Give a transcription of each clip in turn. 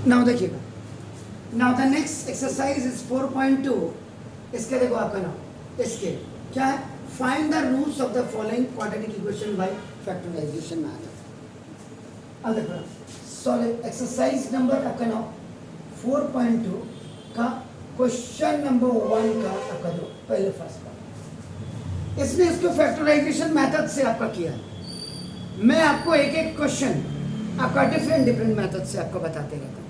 Now देखिएगा, now the next exercise is 4.2। इसके देखो आपका नाम, इसके क्या है, find the roots of the following quadratic equation by factorization method. अब देखो सॉल्व एक्सरसाइज नंबर आपका नाम 4.2 का क्वेश्चन नंबर 1 का आपका जो पहले फर्स्ट पार्ट, इसने इसको फैक्टराइजेशन मेथड से आपका किया है। मैं आपको एक एक क्वेश्चन आपका डिफरेंट मेथड से आपको बताते रहता हूँ,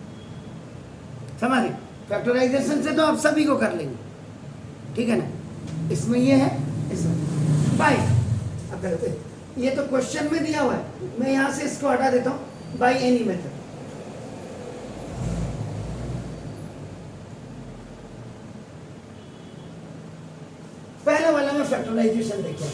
समझ? फैक्टराइजेशन से तो आप सभी को कर लेंगे, ठीक है ना। इसमें ये है, इसमें बाय, अब ये तो क्वेश्चन में दिया हुआ है, मैं यहाँ से इसको हटा देता हूँ, बाय एनी मेथड। पहले वाला में फैक्टराइजेशन देखिए,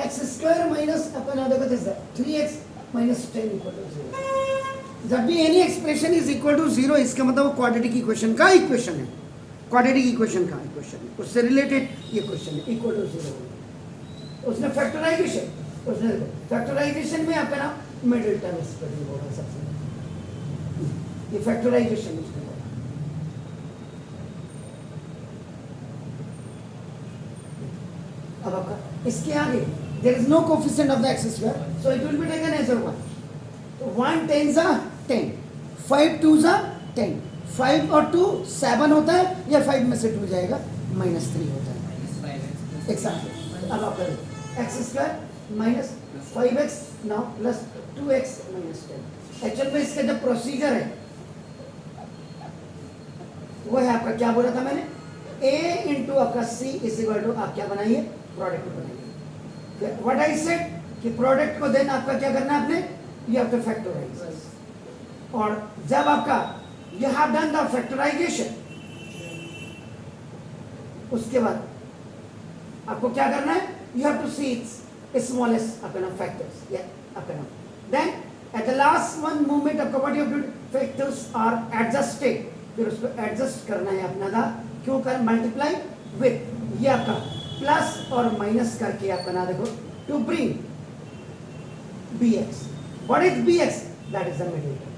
एक्स स्क्वायर माइनस अपना देखो this 3x minus 10 equal to 0। जब भी any expression is equal to 0, इसका मतलब वो क्वाड्रेटिक इक्वेशन का इक्वेशन है, क्वाड्रेटिक इक्वेशन का इक्वेशन है, उससे रिलेटेड ये क्वेश्चन है, इक्वल टू 0। उसने फैक्टराइजेशन, उसने फैक्टराइजेशन में आपका ना मिडिल टर्म स्प्लिटिंग होगा सबसे, ये फैक्टराइजेशन उसने बोला। अब आपका इसके आगे there is no coefficient of the x square, so it will be taken as a 1. तो 1 10s are 10, 5 2s are 10, 5 और 2 7 होता है, या 5 में से 2 जाएगा -3 होता है, एग्जैक्टली। अब आप करें x square minus 5x now plus 2x minus 10। Actual में इसका जो प्रोसीजर है वो है आपका, क्या बोला था मैंने, a इंटू आपका c इज इक्वल टू, आप क्या बनाइए, प्रोडक्ट बनाइए। व्हाट आई सेड कि प्रोडक्ट को देन आपका क्या करना है, आपने यू हैव टू फैक्टराइज, और जब आपका you have done the factorisation, उसके बाद आपको क्या करना है, you have to see its smallest अपना फैक्टर्स, या अपना then at the last one moment आपका what you have to, factors are adjusted, फिर उसको एडजस्ट करना है अपना था, क्यों कर, मल्टीप्लाई विथ, ये आपका प्लस और माइनस करके आप बना देखो, to bring bx। What is bx, that is the middle term,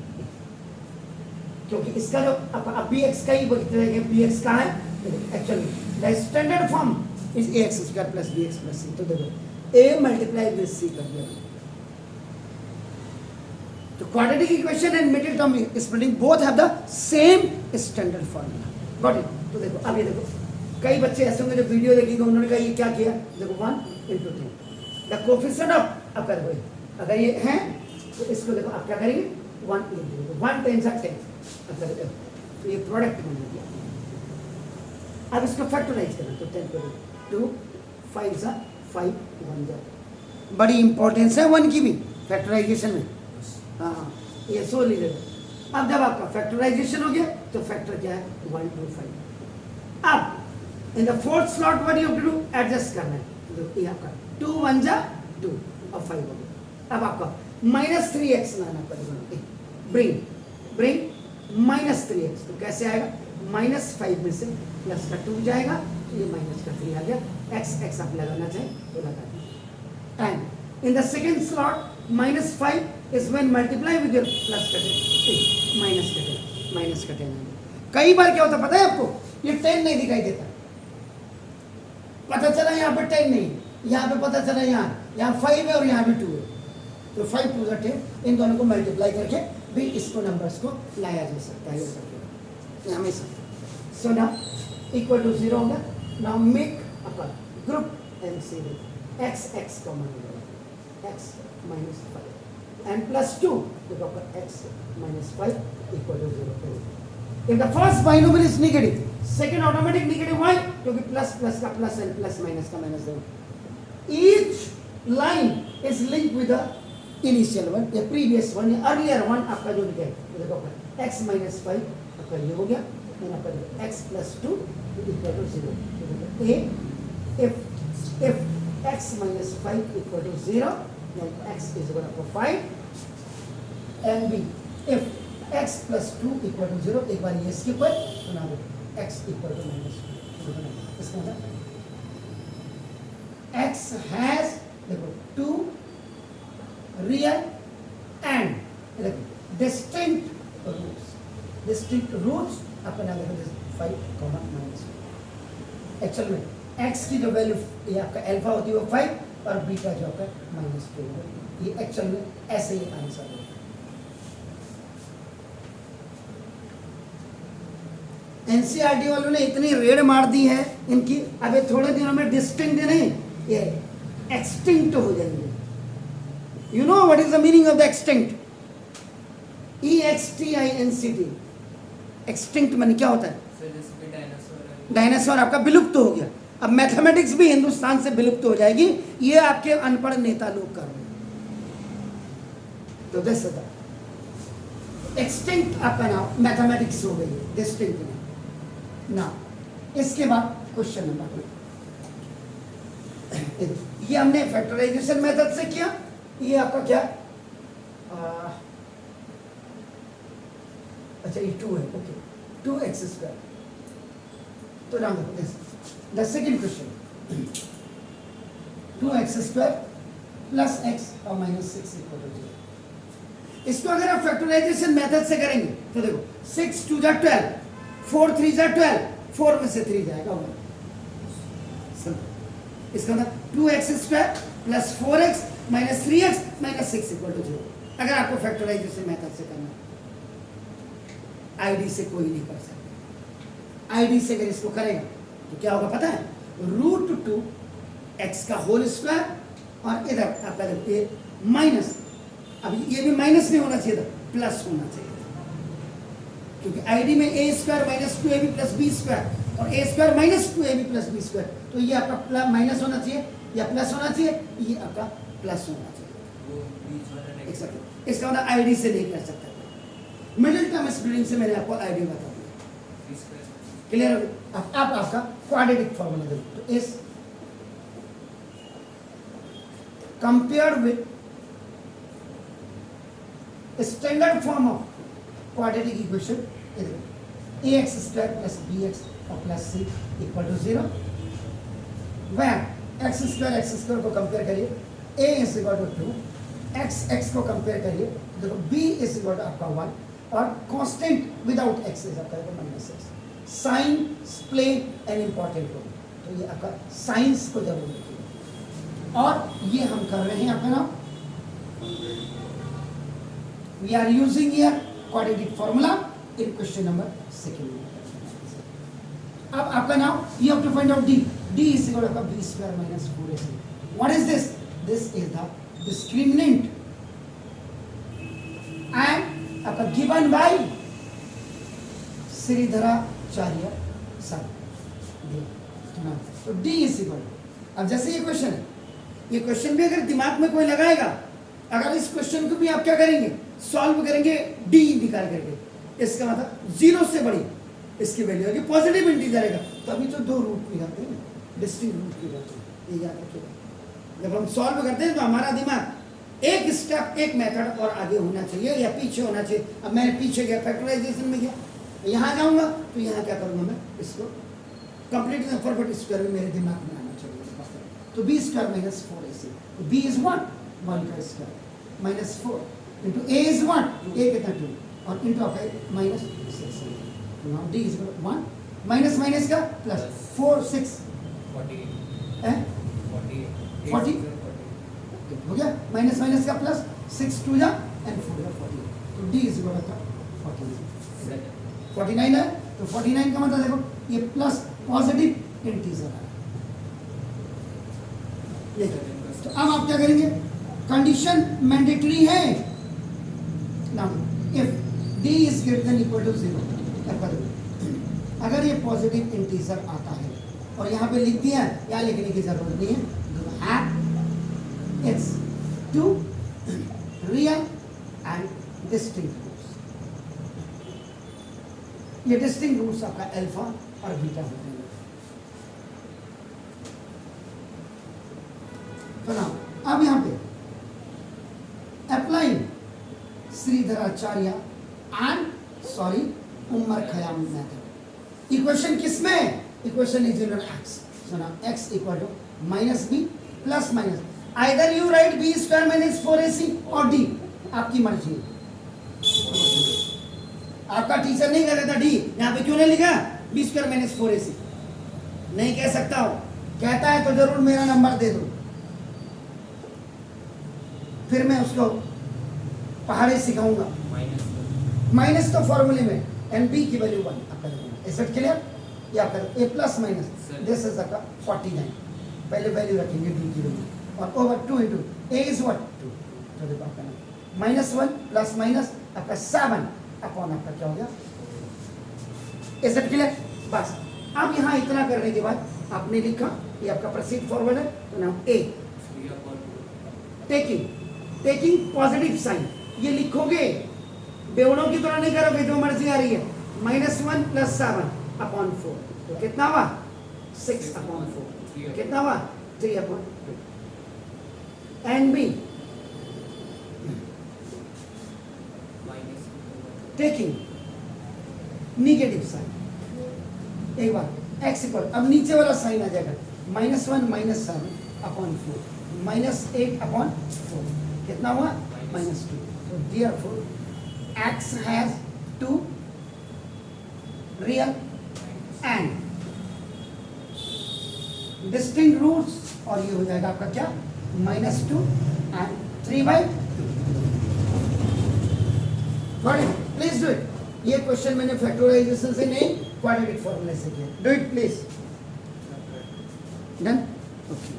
क्योंकि इसका जो अब bx का ही बोलते हैं, bx का है actually the standard form is ax square plus bx plus c। तो देखो a मल्टीप्लाई विद c कर दिया, तो quadratic equation and middle term splitting both have the same standard formula, got it. तो देखो अब ये देखो, कई बच्चे ऐसे होंगे जो वीडियो देखेंगे, उन्होंने कहा ये क्या किया, देखो 1 इंटू 3 द कोफिशिएंट ऑफ, अब करो अगर ये है तो इसको देखो आप क्या करेंगे, 1 इंटू 1 10 तो ये प्रोडक्ट बन गया। अब इसको फैक्टराइज करना, तो 10 करो, 2 5 जा 5 1 जा, बड़ी इंपॉर्टेंस है 1 की भी फैक्टराइजेशन में, हाँ ये सो लीजिए। अब जब आपका फैक्टराइजेशन हो गया तो फैक्टर क्या है, 1 2 5। अब in the fourth slot what you have to do, adjust करना है, तो ये आपका 2 1 जा 2 और 5 हो गया। अब आपका -3x लाना पड़ेगा, ब्रिंग -3x, तो कैसे आएगा, -5 में से प्लस का 2 जाएगा, तो ये माइनस का 3 आ गया, x आप लगाना चाहें तो लगा दीजिए। And in the second slot -5 is when multiply with your plus का 10, माइनस का 10। कई बार क्या होता पता है आपको, ये 10 नहीं दिखाई देता, पता चला यहाँ पे 10 नहीं, यहाँ पे पता चला यहाँ 5 है और यहाँ भी 2 है, तो 5 2 10, इन दोनों को मल्टीप्लाई करके भी इसको नंबर्स को लाया जा सकता है, ये हमेशा। सो नाउ इक्वल टू 0 होगा, now make a group MCD, x common होगा, x -5 and plus 2 तो x -5 equal to 0। If the first binomial is negative, second automatic negative, why? क्योंकि प्लस प्लस का प्लस एंड प्लस माइनस का minus है। Each line is linked with the initial one, या previous one, या earlier one आपका जो लिखा है, देखो x -5 आपका ये हो गया, then आपका x plus 2 equal to 0। A, if x -5 equal to 0, then x is equal to 5, and B, if x plus 2 equal to 0, एक बार ये स्किप है, तो ना x equal to -2, इसका मतलब x has देखो 2 real and distinct roots, distinct roots आपका नाम देखो 5 कॉमा -1। एक्चुअल में x की जो वैल्यू ये आपका अल्फा होती है वो 5 और बीटा जो आपका -2 है। ये एक्चुअल में ऐसे ही आंसर है। एनसीईआरटी वालों ने इतनी रेड मार दी है इनकी, अबे थोड़े दिनों में डिस्टिंक्ट नहीं ये एक्सटिंक्ट हो जाएंगे। You know what is the meaning of the extinct? EXTINCT, extinct माने क्या होता है? डायनासोर आपका विलुप्त हो गया। अब मैथमेटिक्स भी हिंदुस्तान से विलुप्त हो जाएगी, ये आपके अनपढ़ नेता लोग कर रहे हैं। तो दिस एक्सटिंक्ट आपका नाम मैथमेटिक्स हो गई है, डिस्टिंक्ट नहीं ना। इसके बाद क्वेश्चन नंबर 2, ये हमने फैक्टराइजेशन मेथड से किया। ये आपका क्या अच्छा ये 2 है, ओके 2x²। तो नाम देखो the second question 2x² plus x और -6 = 0। इसको अगर आप फैक्टराइजेशन मेथड से करेंगे तो देखो 6 2 = 12, 4 3 = 12, 4 में से 3 जाएगा 1। इसका मतलब 2x² plus 4x minus 3x minus 6 = 0। अगर आपको फैक्टराइजेशन मेथड से करना है, आईडी से कोई नहीं कर सकता। आईडी से अगर इसको करेगा तो क्या होगा पता है? √2x का होल स्क्वायर और इधर आपका ये माइनस, अब ये भी माइनस नहीं होना चाहिए था, प्लस होना चाहिए था, क्योंकि आईडी में a² - 2ab + b² और a² - 2ab + b², तो ये आपका माइनस होना चाहिए या प्लस होना चाहिए, ये आपका प्लस होना चाहिए। इसका मतलब आईडी से नहीं कर सकता। मिडिल टर्म स्प्लिटिंग से मैंने आपको आईडी बता दिया। क्लियर? अब आपका क्वाड्रेटिक फॉर्मूला देखो, तो इस compared with standard form of quadratic equation, ax² + bx और +c = 0, where x² को कंपेयर करिए, a = 2, x को कंपेयर करिए, देखो b = आपका 1 और कांस्टेंट विदाउट x इज आपका -6। Science play an important role, तो ये आपका साइंस को जरूर लिखिए। और ये हम कर रहे हैं आपका नाम, we are using here quadratic formula in question number 2। अब आपका नाम you have to find out d = आपका b² - 4ac। What is this? This is the discriminant and आपका गिवन बाय श्रीधराचार्य सर। तो d = अब जैसे ये क्वेश्चन है, ये क्वेश्चन भी अगर दिमाग में कोई लगाएगा, अगर इस क्वेश्चन को भी आप क्या करेंगे, सॉल्व करेंगे d निकाल करके, इसका मतलब 0 से बड़ी इसकी वैल्यू है कि पॉजिटिव इंटीजर है, तभी तो 2 रूट की जाते हैं, डिस्टिंक्ट रूट की जाते हैं। ये याद रखिएगा, जब हम सॉल्व करते हैं तो हमारा दिमाग एक स्टेप एक मेथड और आगे होना चाहिए या पीछे होना चाहिए। अब मैं पीछे गया, फैक्टराइजेशन में गया, यहाँ जाऊँगा तो यहाँ क्या करूँगा, मैं इसको कंप्लीट परफेक्ट स्क्वायर में मेरे दिमाग में आना चाहिए। तो b² - 4ac, तो b is what? 1 का square -4 into a is what? a कितना 2 और इंटू आपका -6। Now d is 1 minus minus का प्लस 4 6 40 हो गया, माइनस माइनस का प्लस 6 2 जा एंड 4 जा 48। तो d is 49 है। तो 49 का मतलब देखो ये प्लस पॉजिटिव इंटीजर है। तो अब आप क्या करेंगे, कंडीशन मैंडेटरी है ना, if d is greater than equal to 0, अगर ये पॉजिटिव इंटीजर आता है और यहाँ पे लिख दिया, यहाँ लिखने की जरूरत नहीं है, it's 2 real and distinct roots। ये डिस्टिंक्ट रूट्स आपका अल्फा और बीटा होते हैं। तो ना अब यहाँ पे applying Sridharacharya and Omar Khayyam method, equation किसमें? इक्वेशन इज इन x, सुना x = -b plus minus, either you write b² - 4ac और d, आपकी मर्जी। आपका टीचर नहीं कह देता डी, यहाँ पे क्यों नहीं लिखा बी स्क्वायर माइनस 4ac, नहीं कह सकता हो, कहता है तो जरूर मेरा नंबर दे दो, फिर मैं उसको पहाड़ी सिखाऊंगा। माइनस तो फॉर्मूले में एन बी की वैल्यू 1 आपका देखना, एसेट क्लियर, ये आपका ए प्लस माइनस दिस इज आपका 49, पहले वैल्यू रखेंगे डी की वैल्यू और over 2 into A is what 2, तो देखो आपका -1 प्लस माइनस आपका 7 अपॉन आपका क्या हो गया एसेट क्लियर। बस अब यहाँ इतना करने के बाद आपने लिखा ये आपका प्रोसीड फॉरवर्ड है, तो नाउ ए टेकिंग पॉजिटिव साइन, ये लिखोगे बेवड़ों की तरह नहीं करोगे जो मर्जी आ रही है, -1 प्लस 7 अपॉन 4, तो कितना हुआ 6 अपॉन 4, कितना हुआ 3 upon 2, and be taking negative sign, एक बार x इक्वल, अब नीचे वाला साइन आ जाएगा -1 माइनस 7 अपॉन 4 -8 अपॉन 4, कितना हुआ -2, तो therefore x has 2 real and distinct roots, और ये हो जाएगा आपका क्या -2 and 3/2। प्लीज डू इट, ये क्वेश्चन मैंने फैक्टराइजेशन से नहीं क्वाड्रेटिक फॉर्मूले से किया, do it please, done, okay.